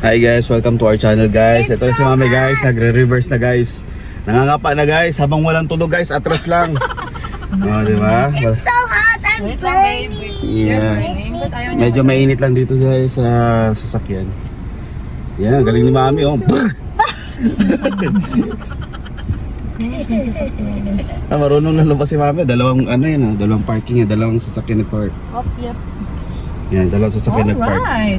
Hi guys, welcome to our channel guys. Ito na si Mami guys, nagre-reverse na guys. Nangangapa na guys, habang walang tulog guys, atras lang. Di ba? It's so hot, I'm burning. Yeah. Medyo mainit lang dito guys sa sasakyan. Yan, galing ni Mami oh. Marunong na lumabas si Mami. Dalawang dalawang parking yan, dalawang sasakyan na park. Yep. Yan, dalawang sasakyan na park. Alright.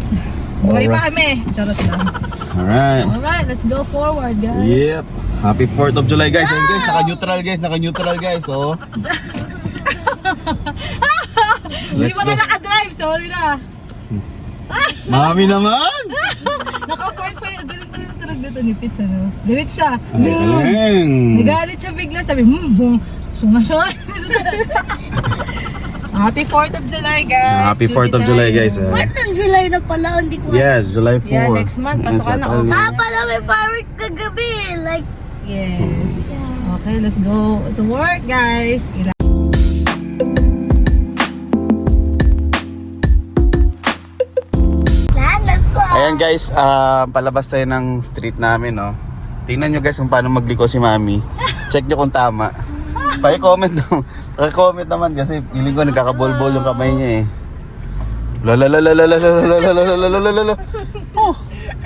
Buhay pa kami. Charot lang. Alright, let's go forward, guys. Yep. Happy 4th of July guys. And guys, naka-neutral guys, oh. Hindi mo na nakadrive, sorry na. Mami naman! Naka-park pa rin. Galing pa rin ang tunog dito ni Pitts, ano? Galit siya. Galing. Nagalit siya bigla. Sabi, boom. Sunga. Happy 4th of July, guys. Happy 4th of July guys. 4th of July na pala, hindi ko. Yes, July 4. Yeah, next month. Pasok ka na. Pala may fireworks kagabi. Like, Yes. Okay, let's go to work, guys. Ayan guys, palabas tayo ng street namin, no. Tingnan nyo guys kung paano magliko si Mami. Check nyo kung tama. Paki-comment naman kasi feeling ko nagkakabol-bol yung kamay niya eh. Lalalalalalalalalalalalalalalala.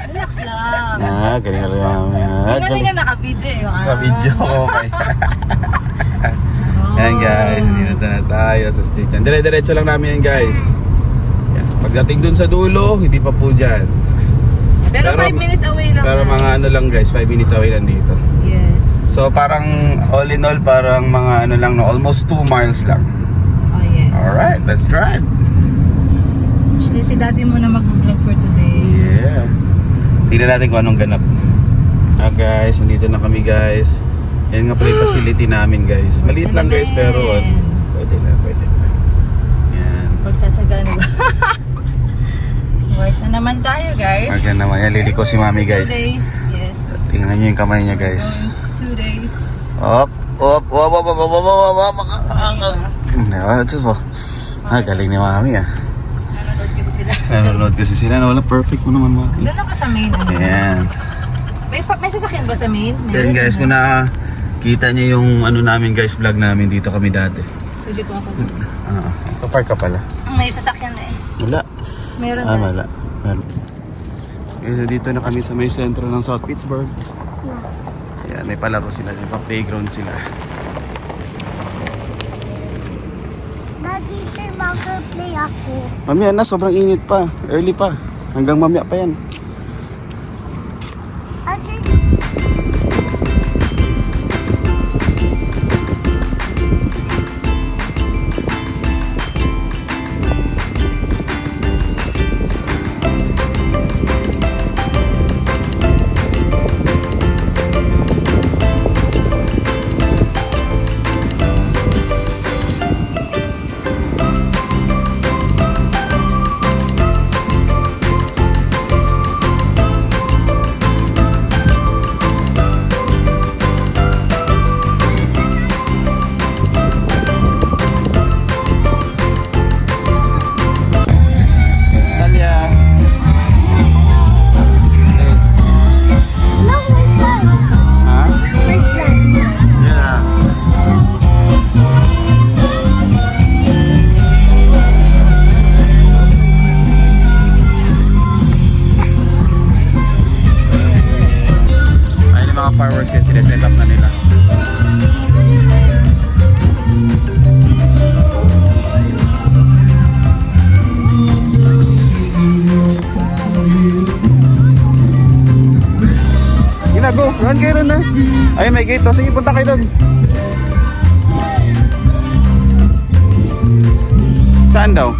Relax lang. Galing na rin Mami. Galing nga naka-video eh. Naka-video, okay. Ayan guys, dito na tayo sa street. Dire-diretso lang namin yan guys. Yan. Pagdating dun sa dulo, hindi pa po dyan. Pero 5 minutes away lang. Pero mga ano lang guys, 5 minutes away lang dito. Yes. So parang all in all, parang mga ano lang, no, almost 2 miles lang. Oh yes. Alright, let's drive. Actually, si daddy mo na mag-vlog for today. Yeah. Tingnan natin kung anong ganap. Guys, nandito na kami guys. Yan nga pala yung facility namin guys. Maliit lang guys pero pwede na. Yan. Pagtsatsaga na ba? Work na naman tayo, guys. Agad naman yan, liliko si Mami 2 guys. days. Yes. Tingnan nyo yung kamay niya guys. 2 days. Op. Ito po. Galing ni Mami ah. Nanonood kasi sila. Wala perfect mo naman Mami. Doon ako sa main. Ayan. May sasakyan ba sa main? Then guys, kung nakita nyo yung ano namin guys, vlog namin, dito kami dati. Pwede ko ako. Kapark ka pala. May sasakyan na eh. Wala. Meron na. Wala. Meron. Kasi dito na kami sa may sentro ng South Pittsburgh. Ayan, may palaro sila, may pa-playground sila. Daddy, sir, mag-play ako. Mamaya na, sobrang init pa. Early pa. Hanggang mamaya pa yan. Ate, Talia. Yes. no, where's that? Ha? Where's that? Yeah. Ayun yung mga fireworks yan, sila-set up na nila. Go, run kayo ron na. Ayun, may gate. Sige, punta kayo doon. Saan daw?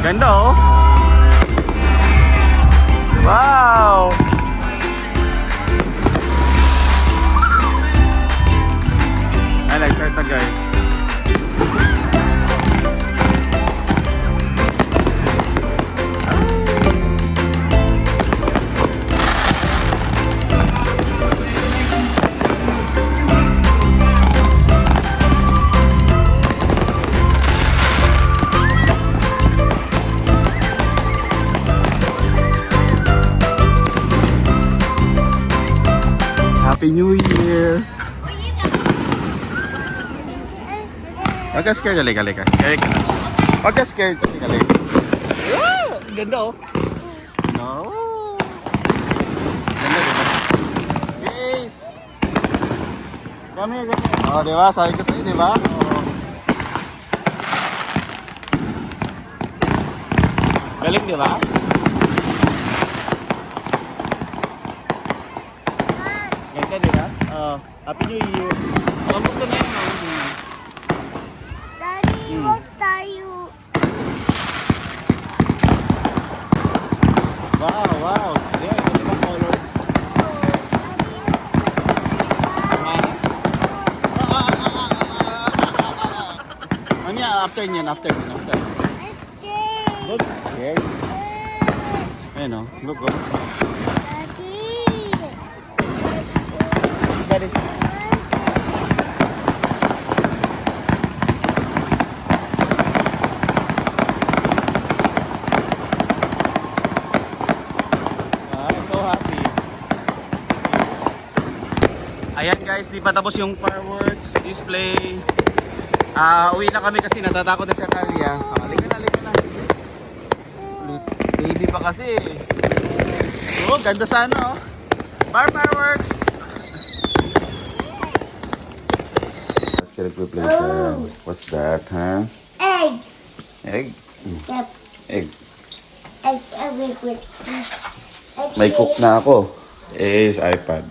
Ganda oh. Wow! Alex, saan tagay? Happy New Year! Huwag ka scared, halika. Carry ka na. Huwag ka scared, halika. Ah! Ganda oh. No. Ganda, diba? Guys! Come here. Oh, diba? Sabi ko sa'yo, diba? Oh. Galing, diba? Ganda, diba? Oh, Happy New Year. Kamusta na yun? Daddy, wag tayo. Wow. Yeah, ito diba colors? Ano yan? After niyan. I'm scared. Don't be scared. Ayun o. Look o. Daddy. Daddy. I'm so happy. Ayan guys, di pa tapos yung fireworks display. Uwi na kami kasi natatakot na si Atalia. Halika na. Baby pa kasi. Oh, ganda sana oh. Fireworks! Can I play some? What's that, huh? Egg. Egg? Yep. Egg. Egg. Egg. May cook na ako. Is iPad.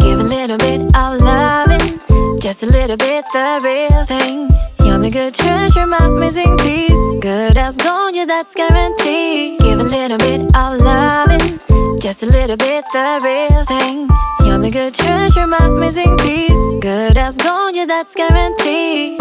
Give a little bit of loving, just a little bit the real thing. You're the good treasure, my missing piece. Good as gold, yeah, that's guaranteed. Give a little bit of loving, just a little bit the real thing. You're the good treasure, my missing piece. Good as gold, yeah, that's guaranteed.